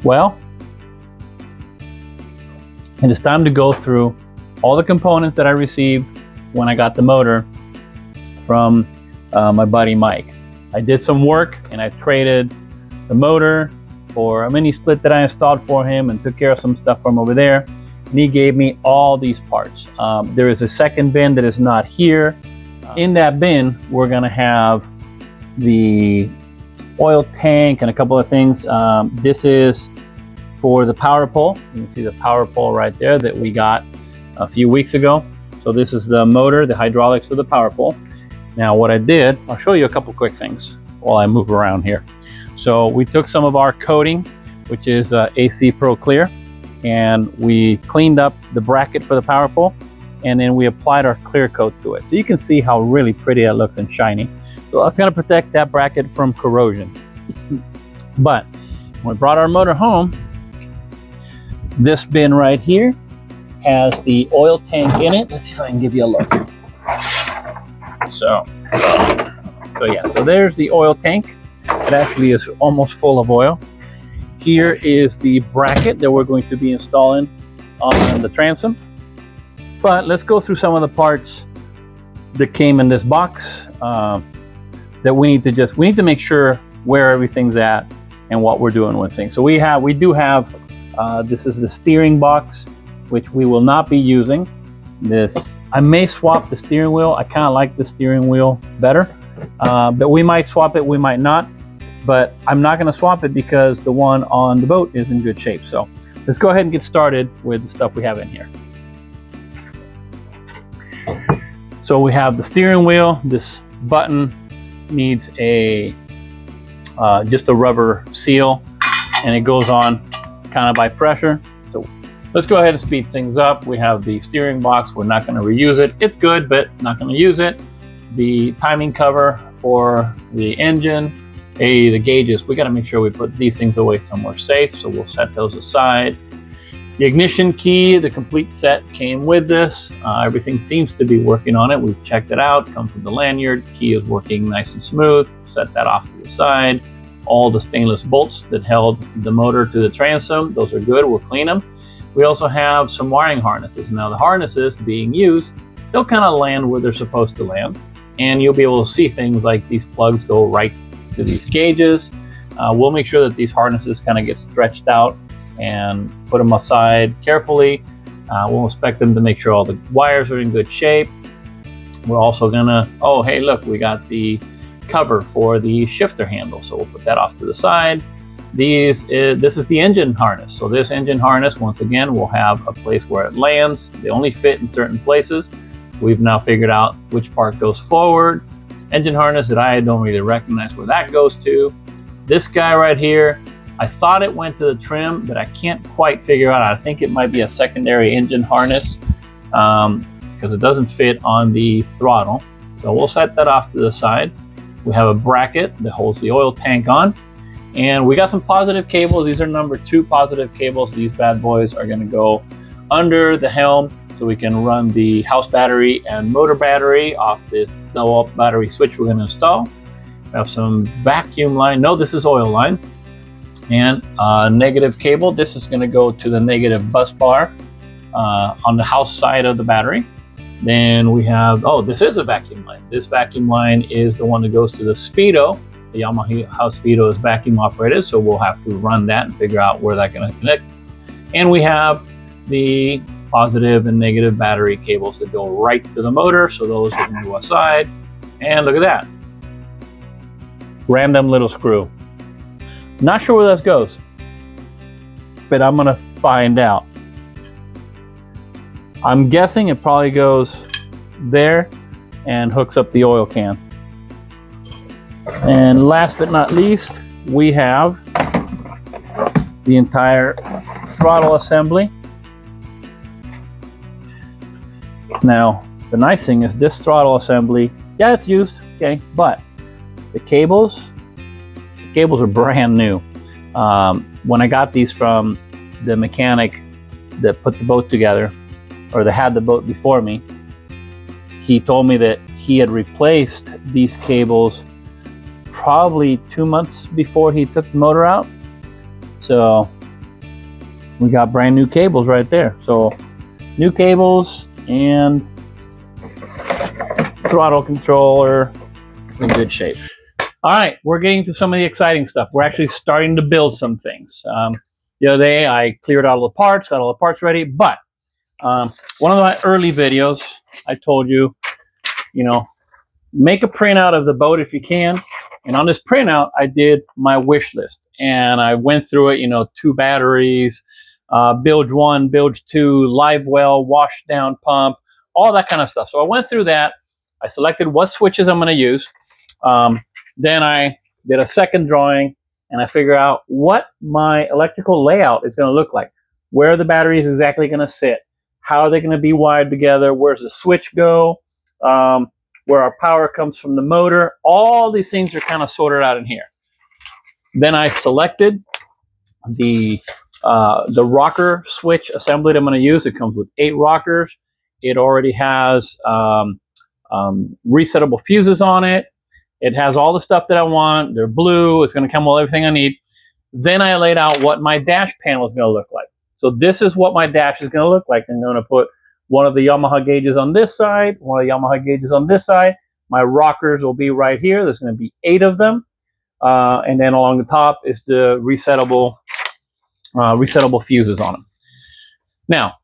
Well, it is time to go through all the components that I received when I got the motor from my buddy Mike. I did some work and I traded the motor for a mini split that I installed for him and took care of some stuff from over there. And he gave me all these parts. There is a second bin that is not here. In that bin, we're gonna have the oil tank and a couple of things. This is for the power pole. You can see the power pole right there that we got a few weeks ago. So this is the motor, the hydraulics for the power pole. Now what I did, I'll show you a couple quick things while I move around here. So we took some of our coating, which is AC Pro Clear, and we cleaned up the bracket for the power pole, and then we applied our clear coat to it. So you can see how really pretty that looks and shiny. So that's gonna protect that bracket from corrosion. But when we brought our motor home, this bin right here has the oil tank in it. Let's see if I can give you a look. So yeah, so there's the oil tank. It actually is almost full of oil. Here is the bracket that we're going to be installing on the transom. But let's go through some of the parts that came in this box that we need to make sure where everything's at and what we're doing with things. So we do have this is the steering box, which we will not be using. I may swap the steering wheel. I kind of like the steering wheel better, but we might swap it, we might not. But I'm not going to swap it because the one on the boat is in good shape. So let's go ahead and get started with the stuff we have in here. So we have the steering wheel. This button needs a just a rubber seal, and it goes on kind of by pressure. So let's go ahead and speed things up. We have the steering box. We're not going to reuse it. It's good, but not going to use it. The timing cover for the engine. The gauges, we got to make sure we put these things away somewhere safe, so we'll set those aside. The ignition key, the complete set came with this. Everything seems to be working on it. We've checked it out, comes with the lanyard. Key is working nice and smooth. Set that off to the side. All the stainless bolts that held the motor to the transom, those are good. We'll clean them. We also have some wiring harnesses. Now the harnesses being used, they'll kind of land where they're supposed to land, and you'll be able to see things like these plugs go right to these gauges. We'll make sure that these harnesses kind of get stretched out and put them aside carefully. We'll inspect them to make sure all the wires are in good shape. We're also gonna, oh hey look, we got the cover for the shifter handle, so we'll put that off to the side. This is the engine harness. So this engine harness, once again, will have a place where it lands. They only fit in certain places. We've now figured out which part goes forward. Engine harness that I don't really recognize where that goes to. This guy right here, I thought it went to the trim, but I can't quite figure out. I think it might be a secondary engine harness because it doesn't fit on the throttle. So we'll set that off to the side. We have a bracket that holds the oil tank on. And we got some positive cables. These are number 2 positive cables. These bad boys are gonna go under the helm, so we can run the house battery and motor battery off this double up battery switch we're going to install. We have some vacuum line. No, this is oil line. And a negative cable. This is going to go to the negative bus bar on the house side of the battery. Then we have, oh, this is a vacuum line. This vacuum line is the one that goes to the Speedo. The Yamaha house Speedo is vacuum operated, so we'll have to run that and figure out where that's going to connect. And we have the positive and negative battery cables that go right to the motor, so those are going to go aside. And look at that, random little screw. Not sure where this goes, but I'm going to find out. I'm guessing it probably goes there and hooks up the oil can. And last but not least, we have the entire throttle assembly. Now, the nice thing is this throttle assembly, yeah, it's used, okay, but the cables are brand new. When I got these from the mechanic that put the boat together, or that had the boat before me, he told me that he had replaced these cables probably 2 months before he took the motor out. So we got brand new cables right there. So new cables and throttle controller in good shape. All right, we're getting to some of the exciting stuff. We're actually starting to build some things. The other day I cleared out all the parts, got all the parts ready, but one of my early videos, I told you, make a printout of the boat if you can. And on this printout, I did my wish list. And I went through it, 2 batteries, bilge 1, bilge 2, live well, wash down pump, all that kind of stuff. So I went through that. I selected what switches I'm going to use. Then I did a second drawing, and I figured out what my electrical layout is going to look like. Where the battery is exactly going to sit. How are they going to be wired together? Where's the switch go? Where our power comes from the motor. All these things are kind of sorted out in here. Then I selected the rocker switch assembly that I'm going to use. It comes with 8 rockers. It already has resettable fuses on it. It has all the stuff that I want. They're blue. It's going to come with everything I need. Then I laid out what my dash panel is going to look like. So this is what my dash is going to look like. I'm going to put one of the Yamaha gauges on this side, one of the Yamaha gauges on this side. My rockers will be right here. There's going to be 8 of them. And then along the top is the resettable fuses on them. Now,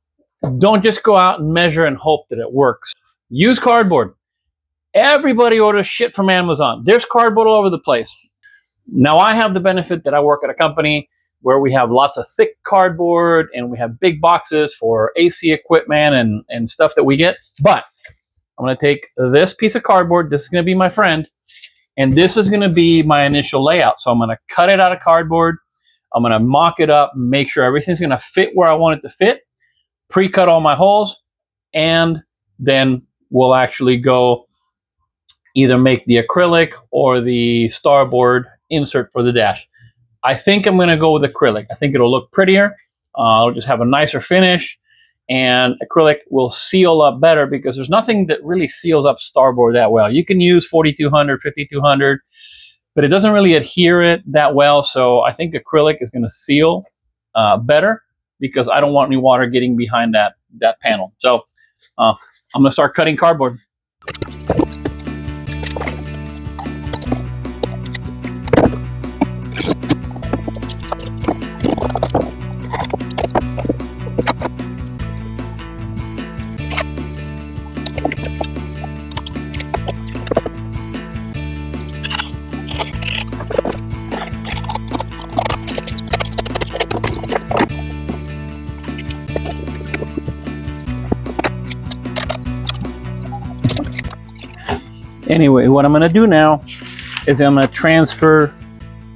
don't just go out and measure and hope that it works. Use cardboard. Everybody orders shit from Amazon. There's cardboard all over the place. Now, I have the benefit that I work at a company where we have lots of thick cardboard and we have big boxes for AC equipment and stuff that we get. But I'm going to take this piece of cardboard. This is going to be my friend. And this is going to be my initial layout. So I'm going to cut it out of cardboard. I'm going to mock it up, make sure everything's going to fit where I want it to fit, pre-cut all my holes, and then we'll actually go either make the acrylic or the starboard insert for the dash. I think I'm going to go with acrylic. I think it'll look prettier. It'll just have a nicer finish, and acrylic will seal up better because there's nothing that really seals up starboard that well. You can use 4200, 5200, but it doesn't really adhere it that well. So I think acrylic is going to seal better because I don't want any water getting behind that panel. So I'm going to start cutting cardboard. Anyway, what I'm going to do now is I'm going to transfer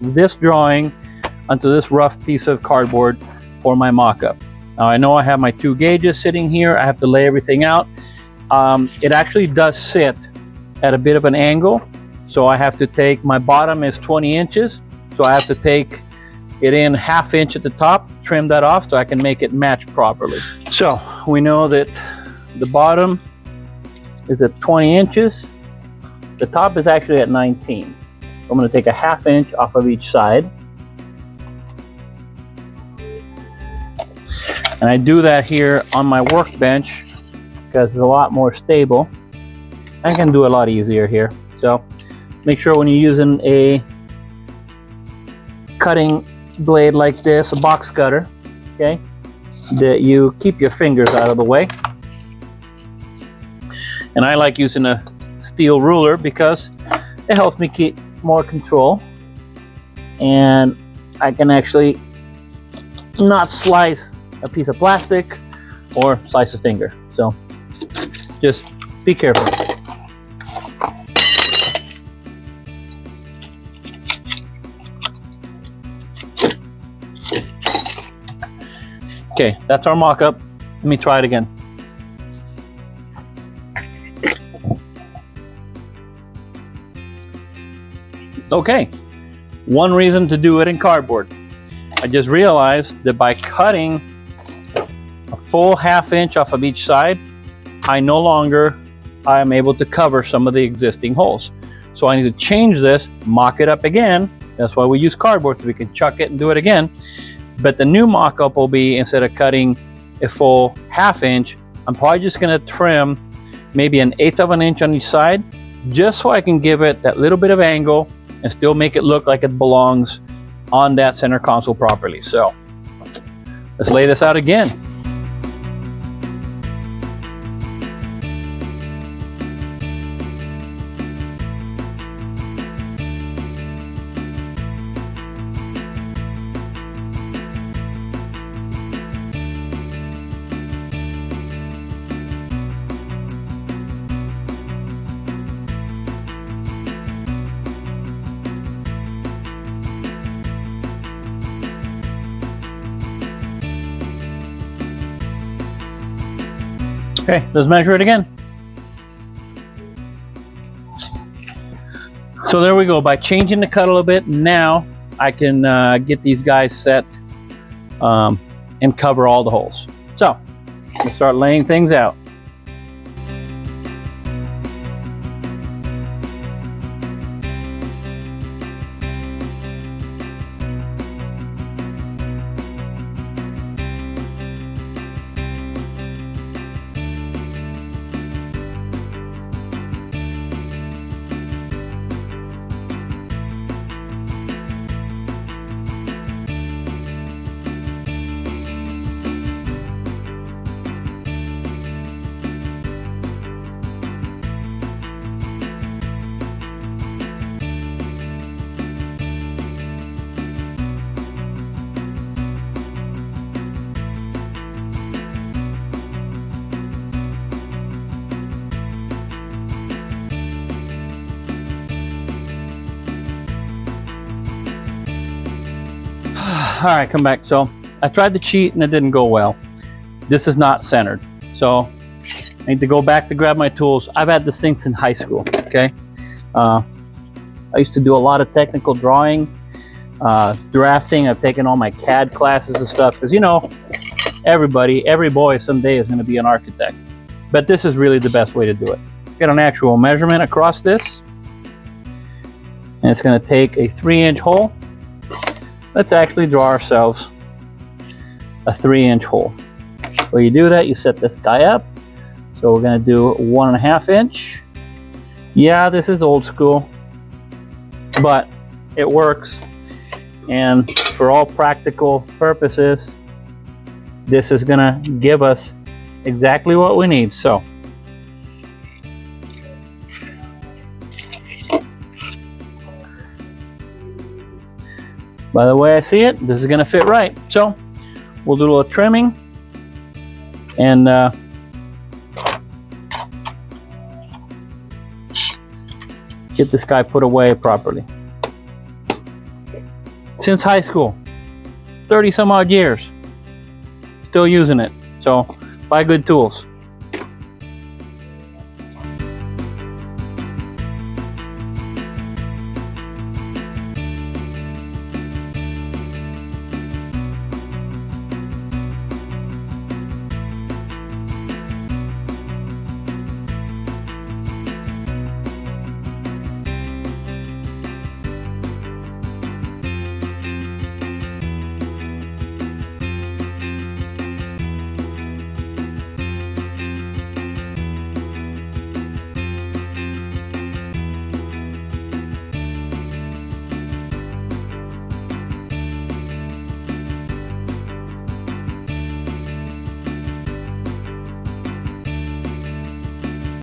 this drawing onto this rough piece of cardboard for my mock-up. Now I know I have my 2 gauges sitting here. I have to lay everything out. It actually does sit at a bit of an angle, so I have to take, my bottom is 20 inches, so I have to take it in 1/2 inch at the top, trim that off so I can make it match properly. So we know that the bottom is at 20 inches. The top is actually at 19. I'm going to take a 1/2 inch off of each side. And I do that here on my workbench because it's a lot more stable. I can do a lot easier here. So make sure when you're using a cutting blade like this, a box cutter, okay, that you keep your fingers out of the way. And I like using a steel ruler because it helps me keep more control, and I can actually not slice a piece of plastic or slice a finger. So just be careful. Okay, that's our mock-up. Let me try it again. Okay, one reason to do it in cardboard. I just realized that by cutting a full 1/2 inch off of each side, I am able to cover some of the existing holes. So I need to change this, mock it up again. That's why we use cardboard, so we can chuck it and do it again. But the new mock-up will be, instead of cutting a full 1/2 inch, I'm probably just gonna trim maybe 1/8 of an inch on each side, just so I can give it that little bit of angle and still make it look like it belongs on that center console properly. So let's lay this out again. Okay, let's measure it again. So there we go. By changing the cut a little bit, now I can get these guys set and cover all the holes. So let's start laying things out. All right, come back. So I tried to cheat and it didn't go well. This is not centered. So I need to go back to grab my tools. I've had this thing since high school, okay? I used to do a lot of technical drawing, drafting. I've taken all my CAD classes and stuff, because you know, every boy someday is gonna be an architect. But this is really the best way to do it. Get an actual measurement across this. And it's gonna take a 3-inch hole. Let's actually draw ourselves a 3-inch hole. Where you do that, you set this guy up. So we're gonna do 1.5 inch. Yeah, this is old school, but it works. And for all practical purposes, this is gonna give us exactly what we need. So by the way I see it, this is gonna fit right. So we'll do a little trimming and get this guy put away properly. Since high school, 30 some odd years, still using it. So buy good tools.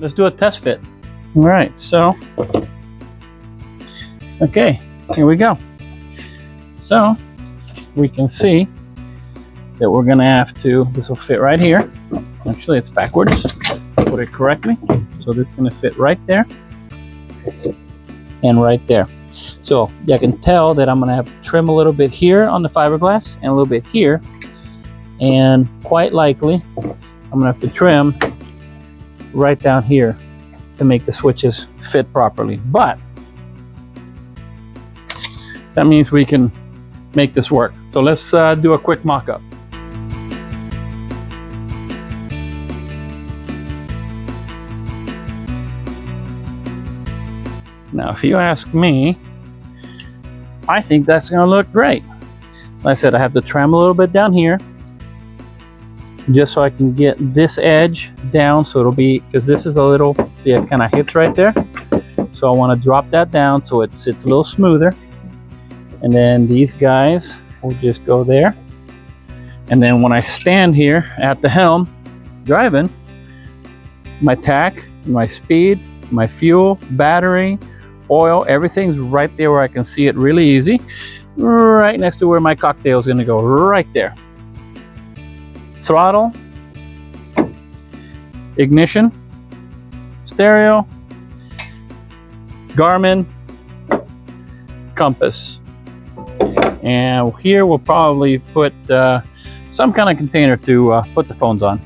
Let's do a test fit. All right, so, okay, here we go. So we can see that we're gonna have to, this will fit right here. Actually, it's backwards. Put it correctly. So this is gonna fit right there and right there. So you can tell that I'm gonna have to trim a little bit here on the fiberglass and a little bit here. And quite likely, I'm gonna have to trim right down here to make the switches fit properly. But that means we can make this work. So let's do a quick mock-up. Now, if you ask me, I think that's gonna look great. Like I said, I have to trim a little bit down here just so I can get this edge down, so it'll be, because this is a little, see, it kind of hits right there. So I want to drop that down so it sits a little smoother. And then these guys will just go there. And then when I stand here at the helm driving, my tack, my speed, my fuel, battery, oil, everything's right there where I can see it really easy. Right next to where my cocktail is going to go, right there. Throttle, ignition, stereo, Garmin, compass. And here we'll probably put some kind of container to put the phones on.